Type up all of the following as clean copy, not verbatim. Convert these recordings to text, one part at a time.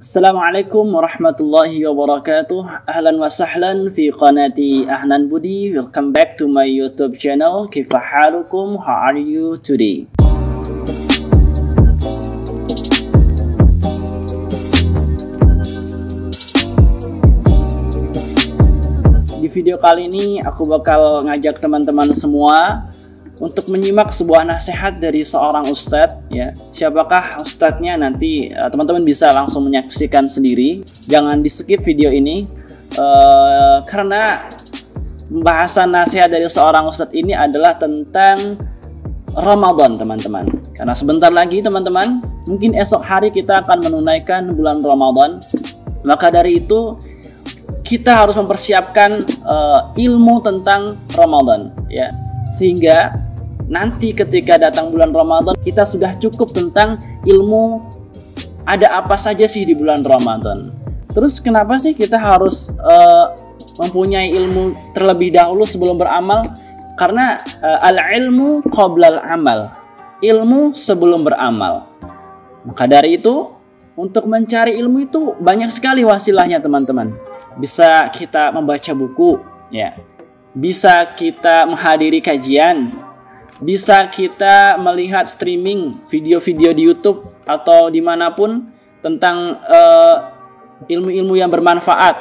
Assalamualaikum warahmatullahi wabarakatuh. Ahlan wa sahlan fi qanati Ahnan Budi. Welcome back to my YouTube channel. Kaifa halukum? How are you today? Di video kali ini aku bakal ngajak teman-teman semua untuk menyimak sebuah nasihat dari seorang ustadz, ya. Siapakah ustadznya nanti teman-teman bisa langsung menyaksikan sendiri. Jangan di skip video ini karena pembahasan nasihat dari seorang ustadz ini adalah tentang Ramadan, teman-teman. Karena sebentar lagi, teman-teman, mungkin esok hari kita akan menunaikan bulan Ramadan. Maka dari itu kita harus mempersiapkan ilmu tentang Ramadan, ya. Sehingga nanti ketika datang bulan Ramadan, kita sudah cukup tentang ilmu ada apa saja sih di bulan Ramadan. Terus kenapa sih kita harus mempunyai ilmu terlebih dahulu sebelum beramal? Karena al-ilmu qoblal amal, ilmu sebelum beramal. Maka dari itu, untuk mencari ilmu itu banyak sekali wasilahnya, teman-teman. Bisa kita membaca buku, ya. Bisa kita menghadiri kajian, bisa kita melihat streaming video-video di YouTube atau dimanapun tentang ilmu-ilmu yang bermanfaat.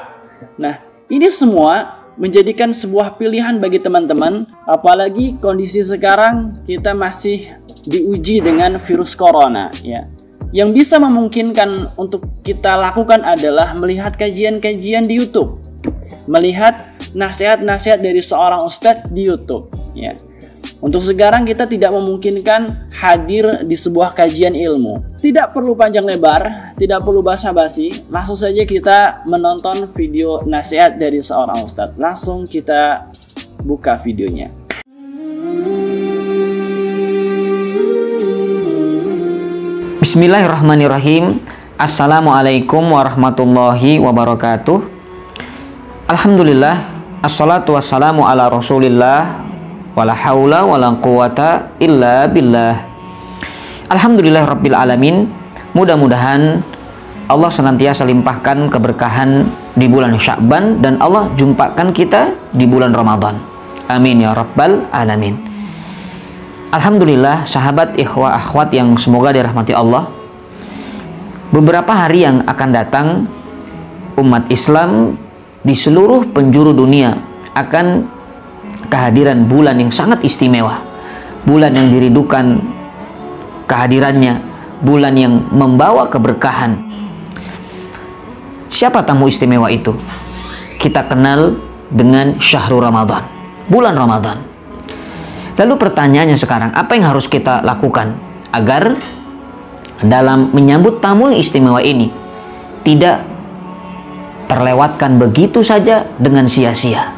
Nah, ini semua menjadikan sebuah pilihan bagi teman-teman, apalagi kondisi sekarang kita masih diuji dengan virus corona, ya. Yang bisa memungkinkan untuk kita lakukan adalah melihat kajian-kajian di YouTube, melihat nasihat-nasihat dari seorang ustadz di YouTube, ya. Untuk sekarang kita tidak memungkinkan hadir di sebuah kajian ilmu. Tidak perlu panjang lebar, tidak perlu basa-basi, langsung saja kita menonton video nasihat dari seorang ustadz. Langsung kita buka videonya. Bismillahirrahmanirrahim. Assalamualaikum warahmatullahi wabarakatuh. Alhamdulillah, assalatu wassalamu ala rasulillah, wala haula wala quwata illa billah. Alhamdulillah rabbil alamin. Mudah-mudahan Allah senantiasa limpahkan keberkahan di bulan Sya'ban dan Allah jumpakan kita di bulan Ramadan. Amin ya rabbal alamin. Alhamdulillah, sahabat, ikhwah, akhwat yang semoga dirahmati Allah. Beberapa hari yang akan datang, umat Islam di seluruh penjuru dunia akan kehadiran bulan yang sangat istimewa, bulan yang dirindukan kehadirannya, bulan yang membawa keberkahan. Siapa tamu istimewa itu? Kita kenal dengan Syahrul Ramadan, bulan Ramadan. Lalu pertanyaannya sekarang, apa yang harus kita lakukan agar dalam menyambut tamu yang istimewa ini tidak terlewatkan begitu saja dengan sia-sia?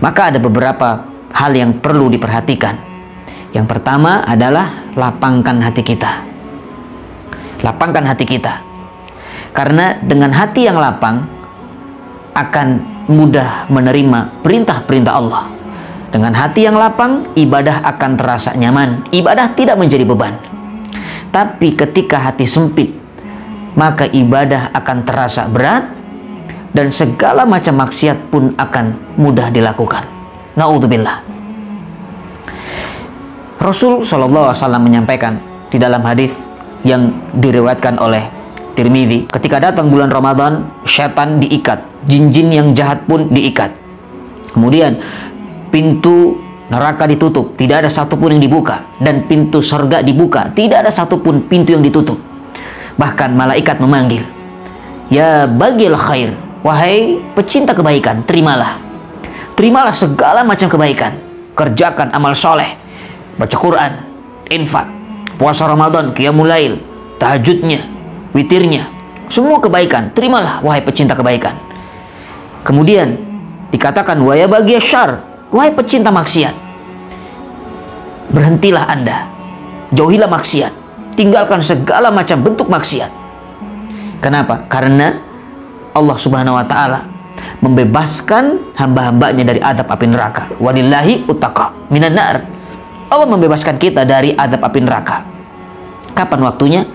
Maka ada beberapa hal yang perlu diperhatikan. Yang pertama adalah lapangkan hati kita. Lapangkan hati kita. Karena dengan hati yang lapang akan mudah menerima perintah-perintah Allah. Dengan hati yang lapang, ibadah akan terasa nyaman. Ibadah tidak menjadi beban. Tapi ketika hati sempit, maka ibadah akan terasa berat, dan segala macam maksiat pun akan mudah dilakukan. Na'udzubillah. Rasul SAW menyampaikan di dalam hadis yang diriwayatkan oleh Tirmidzi, ketika datang bulan Ramadan, syaitan diikat, jin-jin yang jahat pun diikat. Kemudian pintu neraka ditutup, tidak ada satupun yang dibuka, dan pintu surga dibuka, tidak ada satupun pintu yang ditutup. Bahkan malaikat memanggil, ya bagil khair, wahai pecinta kebaikan, terimalah. Terimalah segala macam kebaikan. Kerjakan amal soleh, baca Quran, infak, puasa Ramadan, qiyamul lail, tahajudnya, witirnya, semua kebaikan. Terimalah, wahai pecinta kebaikan. Kemudian dikatakan, wa ya bagi syar, wahai pecinta maksiat, berhentilah Anda, jauhilah maksiat, tinggalkan segala macam bentuk maksiat. Kenapa? Karena Allah Subhanahu wa ta'ala membebaskan hamba-hambanya dari adab api neraka. Walillahi utaqa minan nar. Allah membebaskan kita dari adab api neraka. Kapan waktunya?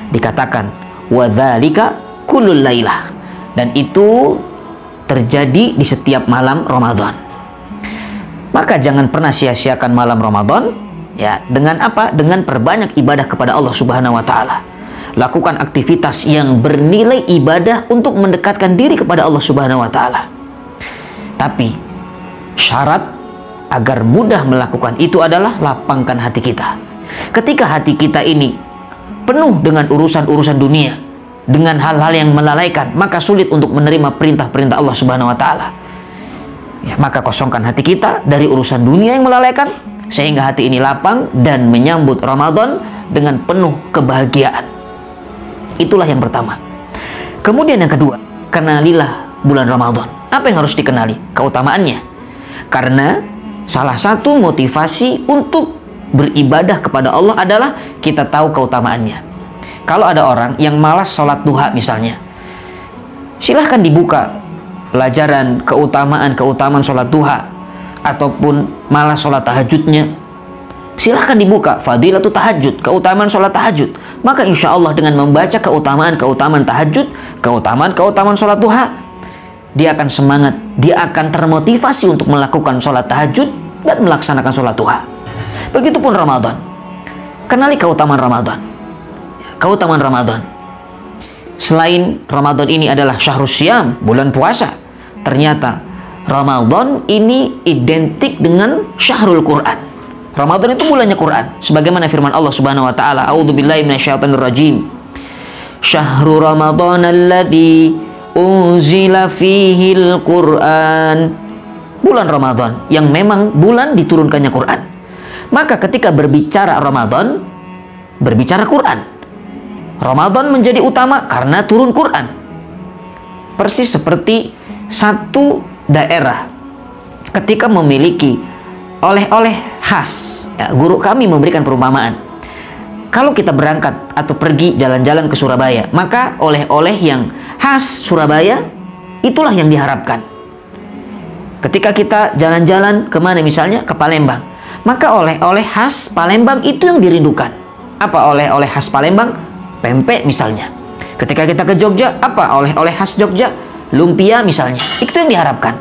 Dikatakan, wa dzalika kullul lailah. Dan itu terjadi di setiap malam Ramadan. Maka jangan pernah sia-siakan malam Ramadan, ya, dengan apa? Dengan perbanyak ibadah kepada Allah Subhanahu wa taala. Lakukan aktivitas yang bernilai ibadah untuk mendekatkan diri kepada Allah Subhanahu wa taala. Tapi syarat agar mudah melakukan itu adalah lapangkan hati kita. Ketika hati kita ini penuh dengan urusan-urusan dunia, dengan hal-hal yang melalaikan, maka sulit untuk menerima perintah-perintah Allah Subhanahu wa taala. Ya, maka kosongkan hati kita dari urusan dunia yang melalaikan sehingga hati ini lapang dan menyambut Ramadan dengan penuh kebahagiaan. Itulah yang pertama. Kemudian yang kedua, kenalilah bulan Ramadan. Apa yang harus dikenali? Keutamaannya. Karena salah satu motivasi untuk beribadah kepada Allah adalah kita tahu keutamaannya. Kalau ada orang yang malas sholat duha misalnya, silahkan dibuka pelajaran keutamaan sholat duha, ataupun malas sholat tahajudnya, silahkan dibuka fadilatul tahajud, keutamaan sholat tahajud. Maka insya Allah dengan membaca keutamaan tahajud, keutamaan sholat duha, dia akan semangat, dia akan termotivasi untuk melakukan sholat tahajud dan melaksanakan sholat duha. Begitupun Ramadan. Kenali keutamaan Ramadan. Keutamaan Ramadan. Selain Ramadan ini adalah syahrus syam, bulan puasa, ternyata Ramadan ini identik dengan syahrul Quran. Ramadan itu bulannya Quran. Sebagaimana firman Allah Subhanahu wa taala, "A'udzubillahi minasyaitonirrajim. Syahrul Ramadan alladzi unzila fihil Quran." Bulan Ramadan yang memang bulan diturunkannya Quran. Maka ketika berbicara Ramadan, berbicara Quran. Ramadan menjadi utama karena turun Quran. Persis seperti satu daerah ketika memiliki oleh-oleh khas. Ya, guru kami memberikan perumpamaan. Kalau kita berangkat atau pergi jalan-jalan ke Surabaya, maka oleh-oleh yang khas Surabaya itulah yang diharapkan. Ketika kita jalan-jalan kemana misalnya ke Palembang, maka oleh-oleh khas Palembang itu yang dirindukan. Apa oleh-oleh khas Palembang? Pempek misalnya. Ketika kita ke Jogja, apa oleh-oleh khas Jogja? Lumpia misalnya. Itu yang diharapkan.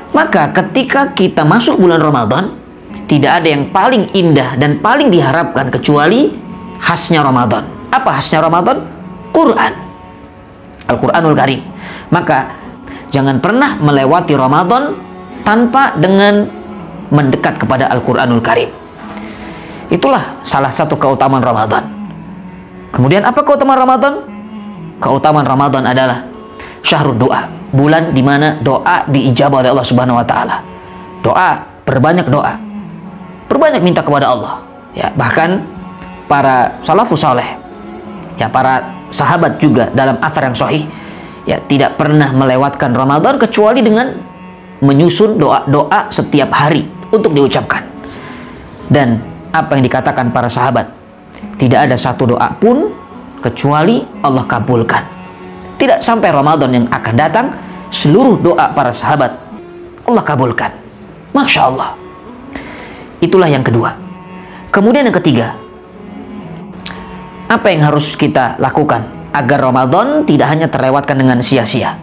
Maka ketika kita masuk bulan Ramadan, tidak ada yang paling indah dan paling diharapkan kecuali khasnya Ramadan. Apa khasnya Ramadan? Quran. Al-Quranul Karim. Maka jangan pernah melewati Ramadan tanpa dengan mendekat kepada Al-Quranul Karim. Itulah salah satu keutamaan Ramadan. Kemudian apa keutamaan Ramadan? Keutamaan Ramadan adalah syahrul doa, bulan di mana doa diijabah oleh Allah Subhanahu wa taala. Doa, perbanyak doa. Perbanyak minta kepada Allah. Ya, bahkan para salafus saleh, ya para sahabat juga dalam athar yang sahih, ya tidak pernah melewatkan Ramadan kecuali dengan menyusun doa-doa setiap hari untuk diucapkan. Dan apa yang dikatakan para sahabat, tidak ada satu doa pun kecuali Allah kabulkan. Tidak sampai Ramadan yang akan datang, seluruh doa para sahabat Allah kabulkan. Masya Allah. Itulah yang kedua. Kemudian yang ketiga, apa yang harus kita lakukan agar Ramadan tidak hanya terlewatkan dengan sia-sia?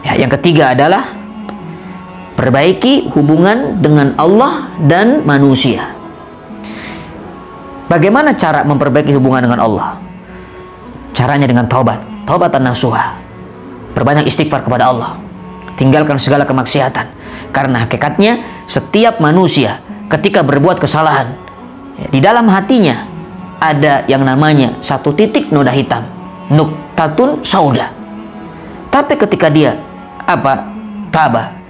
Ya, yang ketiga adalah perbaiki hubungan dengan Allah dan manusia. Bagaimana cara memperbaiki hubungan dengan Allah? Caranya dengan taubat, taubatan nasuha. Perbanyak istighfar kepada Allah. Tinggalkan segala kemaksiatan. Karena hakikatnya setiap manusia ketika berbuat kesalahan, ya, di dalam hatinya ada yang namanya satu titik noda hitam, nuktatun sauda. Tapi ketika dia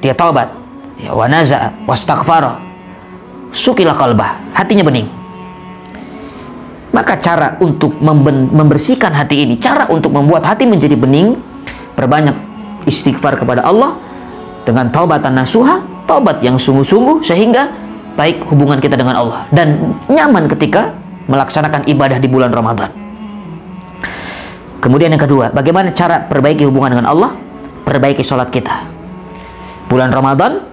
dia taubat, ya, wa naza'a wastaghfara, sukila qalbah, hatinya bening. Maka cara untuk membersihkan hati ini, cara untuk membuat hati menjadi bening, perbanyak istighfar kepada Allah dengan taubatan nasuha, taubat yang sungguh-sungguh, sehingga baik hubungan kita dengan Allah dan nyaman ketika melaksanakan ibadah di bulan Ramadan. Kemudian yang kedua, bagaimana cara perbaiki hubungan dengan Allah? Perbaiki sholat kita. Bulan Ramadan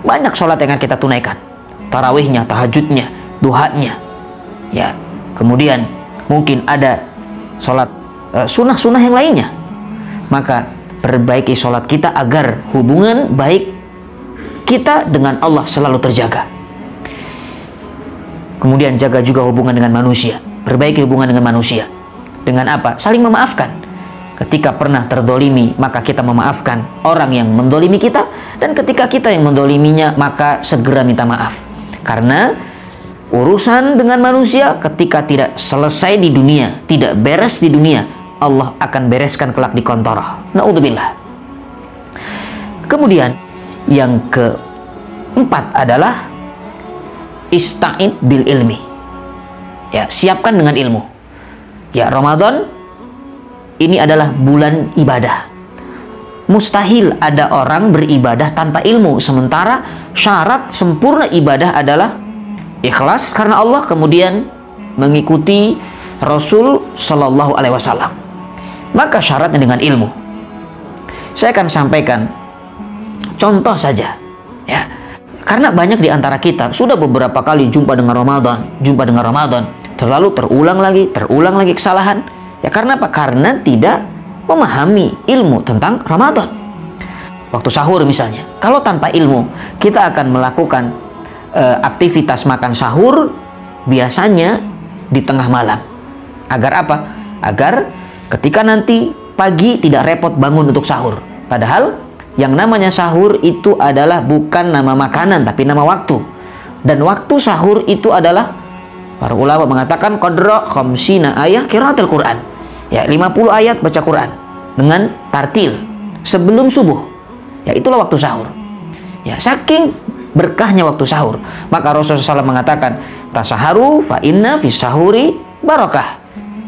banyak sholat yang akan kita tunaikan, tarawihnya, tahajudnya, duhanya. Ya, kemudian mungkin ada sholat sunnah-sunnah yang lainnya. Maka perbaiki sholat kita agar hubungan baik kita dengan Allah selalu terjaga. Kemudian jaga juga hubungan dengan manusia. Perbaiki hubungan dengan manusia. Dengan apa? Saling memaafkan. Ketika pernah terdolimi, maka kita memaafkan orang yang mendolimi kita. Dan ketika kita yang mendoliminya, maka segera minta maaf. Karena urusan dengan manusia ketika tidak selesai di dunia, tidak beres di dunia, Allah akan bereskan kelak di kontoroh. Na'udzubillah. Kemudian yang keempat adalah ista'in bil ilmi. Ya, siapkan dengan ilmu. Ya, Ramadan ini adalah bulan ibadah. Mustahil ada orang beribadah tanpa ilmu. Sementara syarat sempurna ibadah adalah ikhlas karena Allah, kemudian mengikuti Rasul Shallallahu Alaihi Wasallam. Maka syaratnya dengan ilmu. Saya akan sampaikan contoh saja, ya. Karena banyak di antara kita sudah beberapa kali jumpa dengan Ramadan, terlalu terulang lagi kesalahan. Ya karena apa? Karena tidak memahami ilmu tentang Ramadan. Waktu sahur misalnya, kalau tanpa ilmu kita akan melakukan aktivitas makan sahur biasanya di tengah malam. Agar apa? Agar ketika nanti pagi tidak repot bangun untuk sahur. Padahal yang namanya sahur itu adalah bukan nama makanan, tapi nama waktu. Dan waktu sahur itu adalah, para ulama mengatakan, qadra khamsina ayat qiraatul Quran. Ya, 50 ayat baca Quran dengan tartil sebelum subuh. Ya, itulah waktu sahur. Ya, saking berkahnya waktu sahur, maka Rasulullah SAW mengatakan, tasaharu fa inna fis sahuri barakah.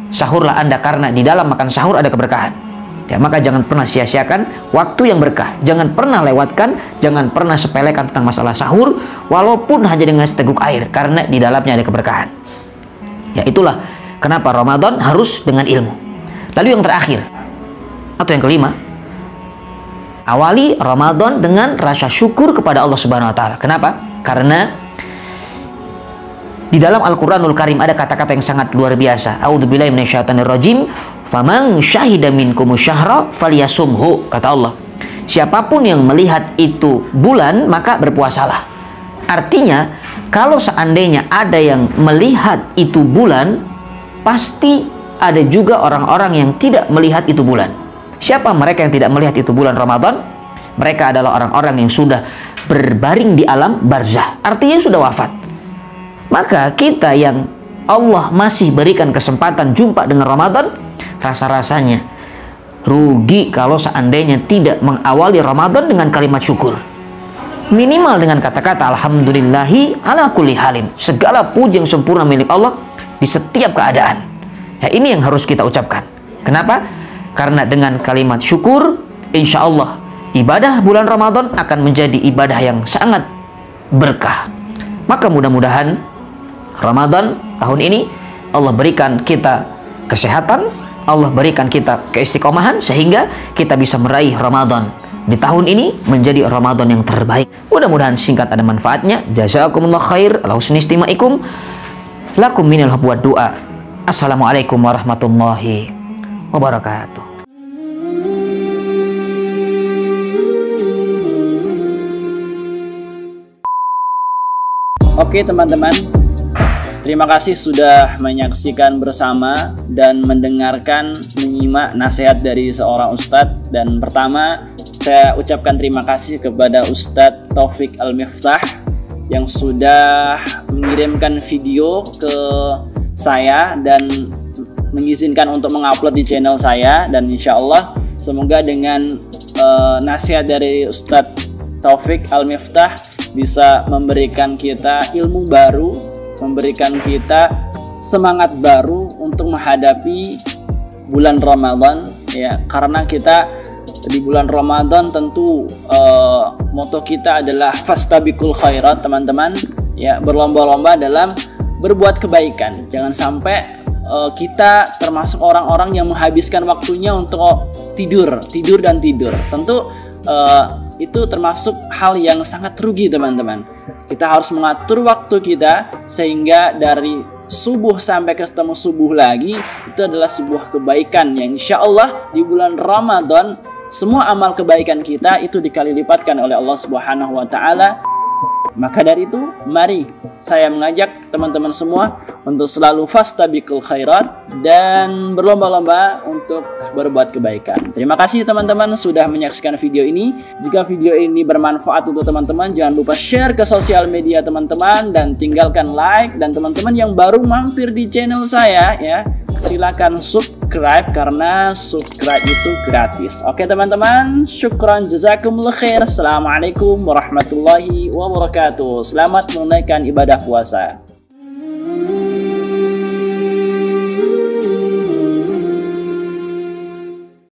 Sahurlah Anda karena di dalam makan sahur ada keberkahan. Ya, maka jangan pernah sia-siakan waktu yang berkah. Jangan pernah lewatkan, jangan pernah sepelekan tentang masalah sahur, walaupun hanya dengan seteguk air, karena di dalamnya ada keberkahan. Ya, itulah kenapa Ramadan harus dengan ilmu. Lalu yang terakhir, atau yang kelima, awali Ramadan dengan rasa syukur kepada Allah Subhanahu wa Ta'ala. Kenapa? Karena di dalam Al-Quranul Karim ada kata-kata yang sangat luar biasa. A'udzubillahi minasyaitonirrajim. Faman syahida minkumu syahra falyasumhu, kata Allah. Siapapun yang melihat itu bulan, maka berpuasalah. Artinya, kalau seandainya ada yang melihat itu bulan, pasti ada juga orang-orang yang tidak melihat itu bulan. Siapa mereka yang tidak melihat itu bulan Ramadan? Mereka adalah orang-orang yang sudah berbaring di alam barzah. Artinya sudah wafat. Maka kita yang Allah masih berikan kesempatan jumpa dengan Ramadan, rasa-rasanya rugi kalau seandainya tidak mengawali Ramadan dengan kalimat syukur. Minimal dengan kata-kata alhamdulillahi ala kulli halin. Segala puji yang sempurna milik Allah di setiap keadaan. Ya, ini yang harus kita ucapkan. Kenapa? Karena dengan kalimat syukur, insya Allah ibadah bulan Ramadan akan menjadi ibadah yang sangat berkah. Maka mudah-mudahan Ramadan tahun ini Allah berikan kita kesehatan, Allah berikan kita keistiqomahan, sehingga kita bisa meraih Ramadan di tahun ini menjadi Ramadan yang terbaik. Mudah-mudahan singkat ada manfaatnya. Jazakumullah khair ala husni istimaikum. Lakum minal hub wa du'a. Assalamualaikum warahmatullahi wabarakatuh. Oke teman-teman, terima kasih sudah menyaksikan bersama dan mendengarkan, menyimak nasihat dari seorang ustadz. Dan pertama, saya ucapkan terima kasih kepada Ustadz Taufik Al-Miftah yang sudah mengirimkan video ke saya dan mengizinkan untuk mengupload di channel saya. Dan insya Allah semoga dengan nasihat dari Ustadz Taufik Al-Miftah bisa memberikan kita ilmu baru, memberikan kita semangat baru untuk menghadapi bulan Ramadan, ya. Karena kita di bulan Ramadan tentu moto kita adalah fastabiqul khairat, teman-teman, ya, berlomba-lomba dalam berbuat kebaikan. Jangan sampai kita termasuk orang-orang yang menghabiskan waktunya untuk tidur. Tentu itu termasuk hal yang sangat rugi, teman-teman. Kita harus mengatur waktu kita sehingga dari subuh sampai ketemu subuh lagi, itu adalah sebuah kebaikan yang insya Allah di bulan Ramadan semua amal kebaikan kita itu dikali lipatkan oleh Allah Subhanahu wa Ta'ala. Maka dari itu, mari saya mengajak teman-teman semua untuk selalu fastabiqul khairat dan berlomba-lomba untuk berbuat kebaikan. Terima kasih teman-teman sudah menyaksikan video ini. Jika video ini bermanfaat untuk teman-teman, jangan lupa share ke sosial media teman-teman dan tinggalkan like. Dan teman-teman yang baru mampir di channel saya, ya, silakan subscribe karena subscribe itu gratis. Oke teman-teman, syukran jazakumullah khair. Assalamualaikum warahmatullahi wabarakatuh. Selamat menunaikan ibadah puasa.